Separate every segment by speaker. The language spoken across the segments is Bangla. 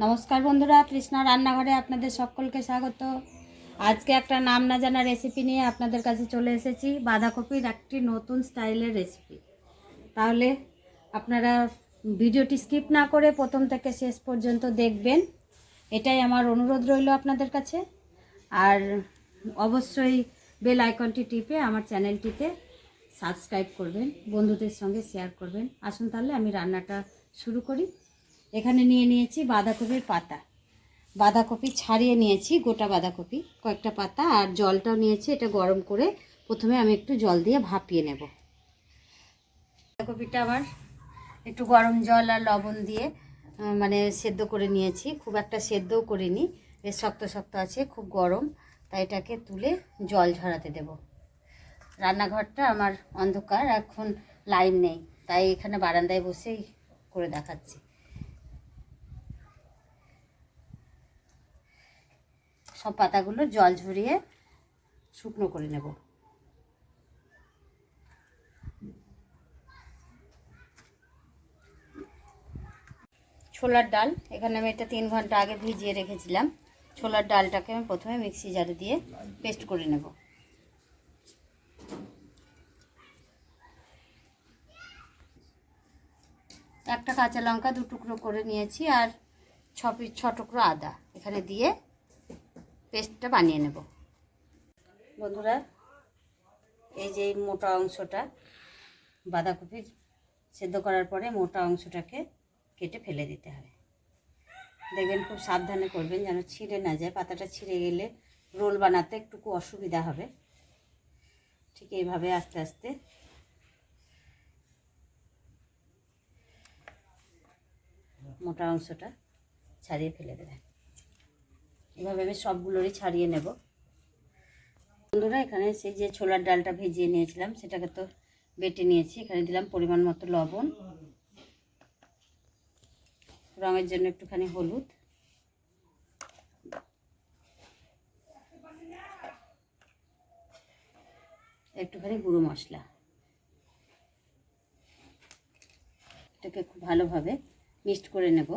Speaker 1: নমস্কার বন্ধুরা, তৃষ্ণা রান্নাঘরে আপনাদের সকলকে স্বাগত। আজকে একটা নাম না জানা রেসিপি নিয়ে আপনাদের কাছে চলে এসেছি, বাঁধাকপির একটি নতুন স্টাইলের রেসিপি। তাহলে আপনারা ভিডিওটি স্কিপ না করে প্রথম থেকে শেষ পর্যন্ত দেখবেন, এটাই আমার অনুরোধ রইল আপনাদের কাছে। আর অবশ্যই বেল আইকনটি টিপে আমার চ্যানেলটিতে সাবস্ক্রাইব করবেন, বন্ধুদের সঙ্গে শেয়ার করবেন। আসুন তাহলে আমি রান্নাটা শুরু করি। এখানে নিয়ে নিয়েছি বাঁধাকপির পাতা, বাঁধাকপি ছাড়িয়ে নিয়েছি, গোটা বাঁধাকপি কয়েকটা পাতা, আর জলটাও নিয়েছি। এটা গরম করে প্রথমে আমি একটু জল দিয়ে ভাপিয়ে নেব। বাঁধাকপিটা আবার একটু গরম জল আর লবণ দিয়ে সেদ্ধ করে নিয়েছি। খুব একটা সেদ্ধও করিনি, বেশ শক্ত শক্ত আছে, খুব গরম, তাই এটাকে তুলে জল ঝরাতে দেব। রান্নাঘরটা আমার অন্ধকার, এখন লাইন নেই, তাই এখানে বারান্দায় বসেই করে দেখাচ্ছি। সব পাতাগুলো জল ঝরিয়ে শুকনো করে নেব। ছোলার ডাল, এখানে আমি এটা 3 ঘন্টা আগে ভিজিয়ে রেখেছিলাম। ছোলার ডালটাকে আমি প্রথমে মিক্সি জারে দিয়ে পেস্ট করে নেব। একটা কাঁচা লঙ্কা 2 টুকরো করে নিয়েছি, আর 6 টুকরো আদা এখানে দিয়ে পেস্টটা বানিয়ে নেব। বন্ধুরা, এই যে মোটা অংশটা, বাঁধাকপি সেদ্ধ করার পরে মোটা অংশটাকে কেটে ফেলে দিতে হবে। দেখবেন খুব সাবধানে করবেন যেন ছিঁড়ে না যায়। পাতাটা ছিঁড়ে গেলে রোল বানাতে একটু অসুবিধা হবে। ঠিক এইভাবে আস্তে আস্তে মোটা অংশটা ছাড়িয়ে ফেলে দেবেন। এভাবে আমি সবগুলোরই ছাড়িয়ে নেব। বন্ধুরা, এখানে সেই যে ছোলার ডালটা ভিজিয়ে নিয়েছিলাম সেটাকে তো বেটে নিয়েছি। এখানে দিলাম পরিমাণ মতো লবণ, রঙের জন্য একটুখানি হলুদ, একটুখানি গুঁড়ো মশলা। এটাকে খুব ভালোভাবে মিক্সড করে নেব।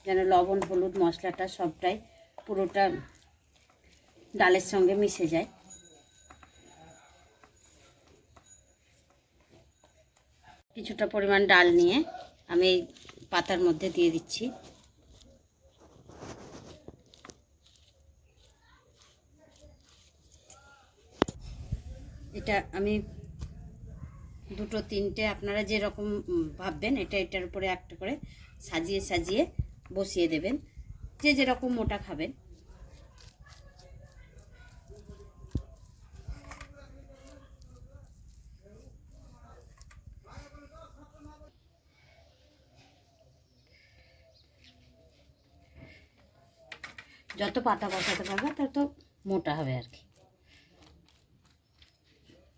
Speaker 1: যেন লবণ হলুদ মশলাটা সবটাই পুরোটা ডালের সঙ্গে মিশে যায়। কিছুটা পরিমাণ ডাল নিয়ে আমি এই পাতার মধ্যে দিয়ে দিচ্ছি। এটা আমি 2-3টে, আপনারা যেরকম ভাববেন এটার উপরে একটা করে সাজিয়ে সাজিয়ে বসিয়ে দেবেন, যে যেরকম মোটা খাবেন। যত পাতা বসাতে পারবে তত মোটা হবে আর কি।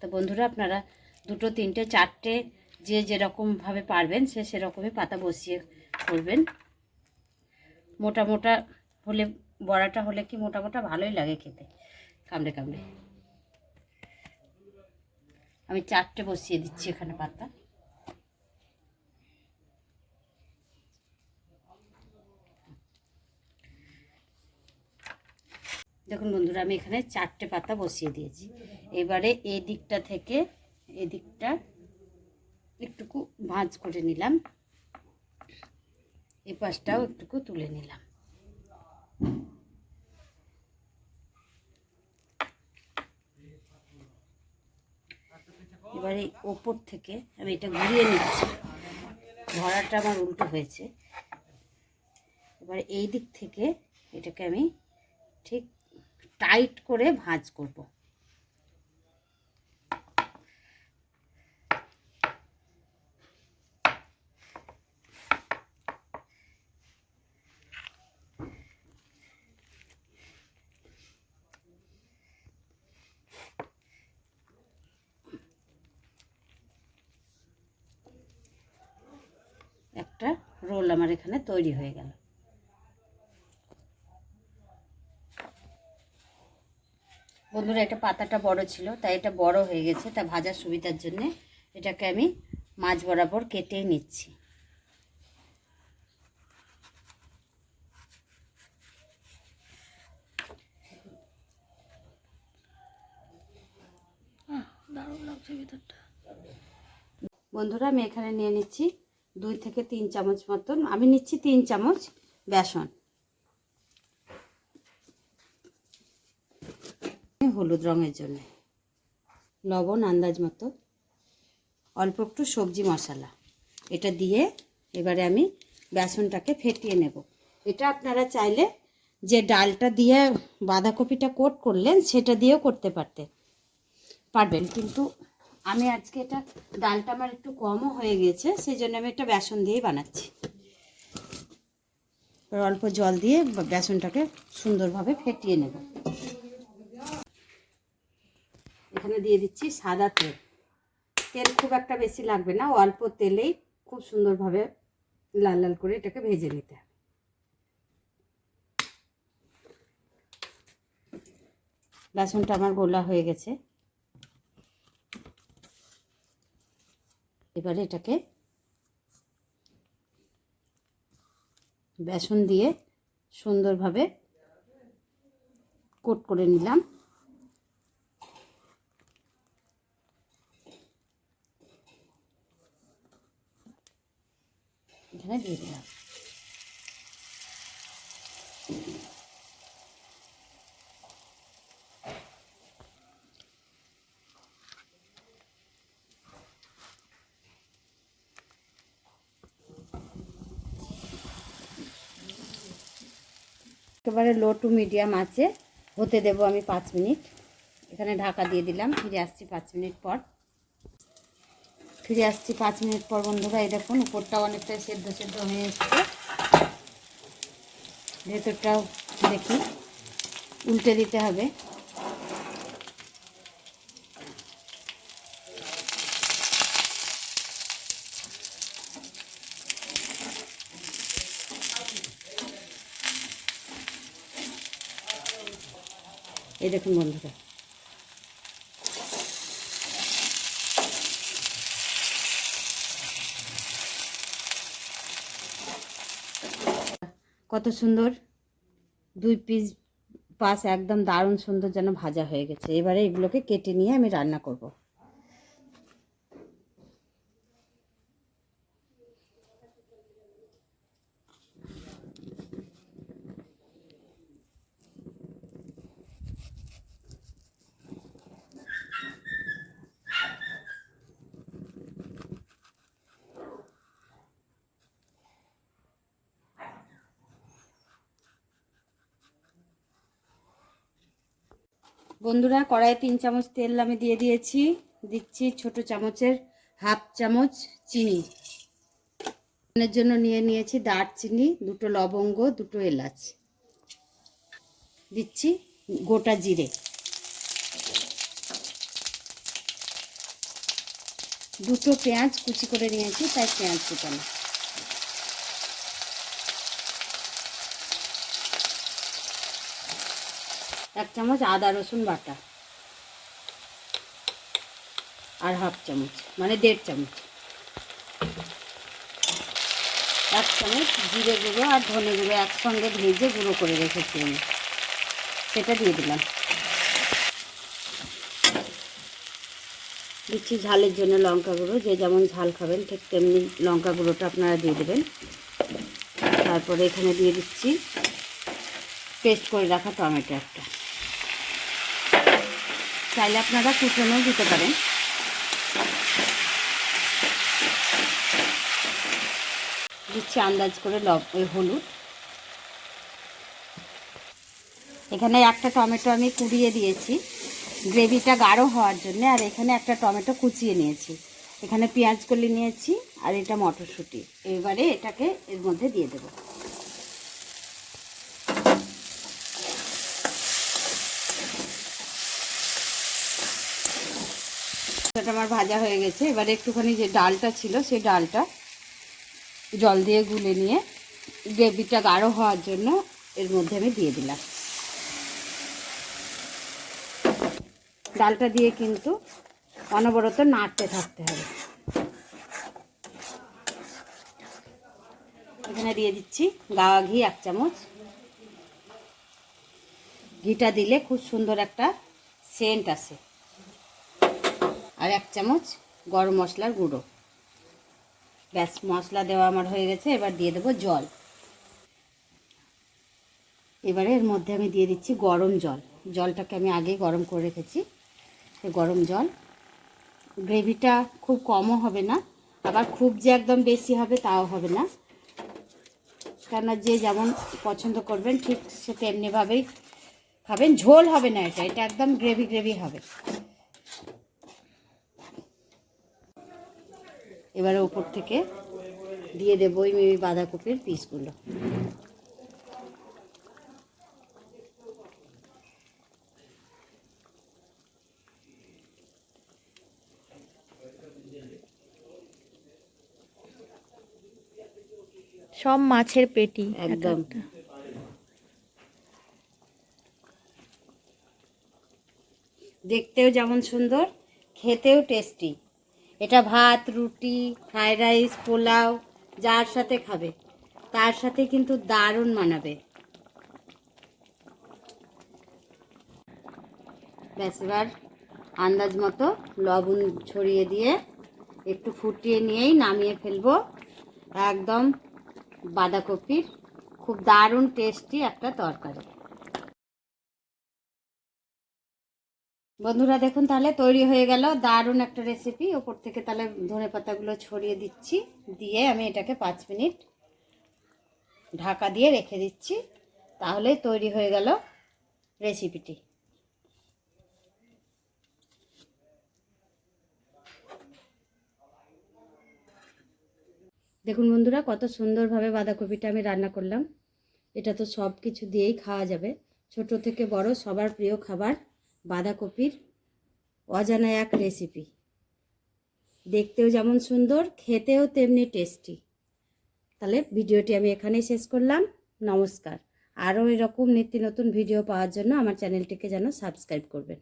Speaker 1: তো বন্ধুরা, আপনারা 2-3-4টে যে যেরকমভাবে পারবেন সেরকমই পাতা বসিয়ে করবেন। মোটা মোটা হলে, বড়াটা হলে কি মোটা মোটা ভালোই লাগে খেতে, কামড়ে কামড়ে। আমি 4টে বসিয়ে দিচ্ছি এখানে পাতা। দেখুন বন্ধুরা, আমি এখানে 4টে পাতা বসিয়ে দিয়েছি। এবারে এই দিকটা থেকে এই দিকটা একটুকু ভাঁজ করে নিলাম, এই পাশটাও একটুকু তুলে নিলাম। এবারে ওপর থেকে আমি এটা ঘুরিয়ে নিচ্ছি, ভরাটা আমার উল্টো হয়েছে। এবারে এই দিক থেকে এটাকে আমি ঠিক টাইট করে ভাঁজ করব। একটা রোল আমার এখানে তৈরি হয়ে গেল। বন্ধুরা এটা পাতাটা বড় ছিল, তাই এটা বড় হয়ে গেছে, তা ভাজার সুবিধার জন্য এটাকে আমি মাছ বরাবর কেটে নিচ্ছি। দারুণ লাগছে ভিতরটা। বন্ধুরা আমি এখানে নিয়ে নিচ্ছি 2 থেকে 3 চামচ মতন, আমি নিচ্ছি 3 চামচ বেসন, হলুদ রঙের জন্য, লবণ আন্দাজ মতো, অল্প একটু সবজি মশলা, এটা দিয়ে এবারে আমি বেসনটাকে ফেটিয়ে নেব। এটা আপনারা চাইলে যে ডালটা দিয়ে বাঁধাকপিটা কোট করলেন সেটা দিয়েও করতে পারবেন, কিন্তু আমি আজকে এটা ডালটা আমার একটু কমও হয়ে গেছে, সেই জন্য আমি এটা বেসন দিয়েই বানাচ্ছি। অল্প জল দিয়ে বেসনটাকে সুন্দরভাবে ফেটিয়ে নেব। এখানে দিয়ে দিচ্ছি সাদা তেল, তেল খুব একটা বেশি লাগবে না, অল্প তেলেই খুব সুন্দরভাবে লাল লাল করে এটাকে ভেজে নিতে হবে। বেসনটা আমার গোলা হয়ে গেছে, এবারে এটাকে বেসন দিয়ে সুন্দরভাবে কোট করে নিলাম। এখানে দিয়ে দিলাম। একেবারে লো টু মিডিয়াম আছে হতে দেব আমি 5 মিনিট। এখানে ঢাকা দিয়ে দিলাম, ফিরে আসছি 5 মিনিট পর। বন্ধুরা, এই দেখুন উপরটাও অনেকটা সেদ্ধ হয়ে এসছে, ভেতরটাও দেখি উল্টে দিতে হবে। এই দেখুন বন্ধুরা, কত সুন্দর 2 পিস পাস একদম দারুণ সুন্দর যেন ভাজা হয়ে গেছে। এবারে এগুলোকে কেটে নিয়ে আমি রান্না করব। বন্ধুরা কড়াইয়ে 3 চামচ তেল আমি দিয়ে দিয়েছি, দিচ্ছি ছোট চামচের হাফ চামচ চিনি। এর জন্য নিয়ে নিয়েছি দারচিনি, 2টো লবঙ্গ, 2টো এলাচ, দিচ্ছি গোটা জিরে, 2টো পেঁয়াজ কুচি করে নিয়েছি, তাই পেঁয়াজ কুচানো, এক চামচ আদা রসুন বাটা, আর হাফ চামচ মানে 1.5 চামচ, 1 চামচ জিরে গুঁড়ো আর ধনে গুঁড়ো একসঙ্গে ভেজে গুঁড়ো করে রেখেছি আমি, সেটা দিয়ে দিলাম। দিচ্ছি ঝালের জন্য লঙ্কা গুঁড়ো, যে যেমন ঝাল খাবেন ঠিক তেমনি লঙ্কা গুঁড়োটা আপনারা দিয়ে দেবেন। তারপরে এখানে দিয়ে দিচ্ছি পেস্ট করে রাখা টমেটো একটা, চাইলে আপনারা কুচনোও দিতে পারেন। দিচ্ছি আন্দাজ করে হলুদ। এখানে একটা টমেটো আমি কুড়িয়ে দিয়েছি গ্রেভিটা গাঢ় হওয়ার জন্য, আর এখানে একটা টমেটো কুচিয়ে নিয়েছি, এখানে পেঁয়াজ কলি নিয়েছি, আর এটা মটরশুঁটি। এবারে এটাকে এর মধ্যে দিয়ে দেব। এটা আমার ভাজা হয়ে গেছে। এবারে একটুখানি যে ডালটা ছিল সেই ডালটা জল দিয়ে গুলে নিয়ে গ্রেভিটা গাঢ় হওয়ার জন্য এর মধ্যে আমি দিয়ে দিলাম। ডালটা দিয়ে কিন্তু অনবরত নাড়তে থাকতে হবে। এখানে দিয়ে দিচ্ছি গাওয়া ঘি 1 চামচ। ঘিটা দিলে খুব সুন্দর একটা সেন্ট আসে। আর 1 চামচ গরম মশলার গুঁড়ো। ব্যাস, মশলা দেওয়া আমার হয়ে গেছে। এবার দিয়ে দেবো জল। এবারে এর মধ্যে আমি দিয়ে দিচ্ছি গরম জল। জলটাকে আমি আগেই গরম করে রেখেছি। গরম জল। গ্রেভিটা খুব কমও হবে না, আবার খুব যে একদম বেশি হবে তাও হবে না, কেননা যে যেমন পছন্দ করবেন ঠিক সে তেমনিভাবেই খাবেন। ঝোল হবে না, এটা একদম গ্রেভি গ্রেভি হবে। এবারে উপর থেকে দিয়ে দেবো ওই বাঁধাকপির পিসগুলো।
Speaker 2: সব মাছের পেটি
Speaker 1: একদম। দেখতেও যেমন সুন্দর, খেতেও টেস্টি। এটা ভাত, রুটি, ফ্রাইড রাইস, পোলাও যার সাথে খাবে তার সাথে কিন্তু দারুণ মানাবে। ব্যাস, এবার আন্দাজ মতো লবণ ছড়িয়ে দিয়ে একটু ফুটিয়ে নিয়েই নামিয়ে ফেলবো। একদম বাঁধাকপির খুব দারুণ টেস্টি একটা তরকারি। বন্ধুরা দেখুন, তাহলে তৈরি হয়ে গেল দারুণ একটা রেসিপি। ওপর থেকে তাহলে ধনেপাতাগুলো ছড়িয়ে দিচ্ছি, দিয়ে আমি এটাকে 5 মিনিট ঢাকা দিয়ে রেখে দিচ্ছি। তাহলেই তৈরি হয়ে গেল রেসিপিটি। দেখুন বন্ধুরা, কত সুন্দরভাবে বাঁধাকপিটা আমি রান্না করলাম। এটা তো সব কিছু দিয়েই খাওয়া যাবে, ছোট থেকে বড় সবার প্রিয় খাবার বাঁধাকপির অজানা এক রেসিপি। দেখতেও যেমন সুন্দর, খেতেও তেমনি টেস্টি। তাহলে ভিডিওটি আমি এখানেই শেষ করলাম। নমস্কার। আরও এরকম নিত্য নতুন ভিডিও পাওয়ার জন্য আমার চ্যানেলটিকে যেন সাবস্ক্রাইব করবেন।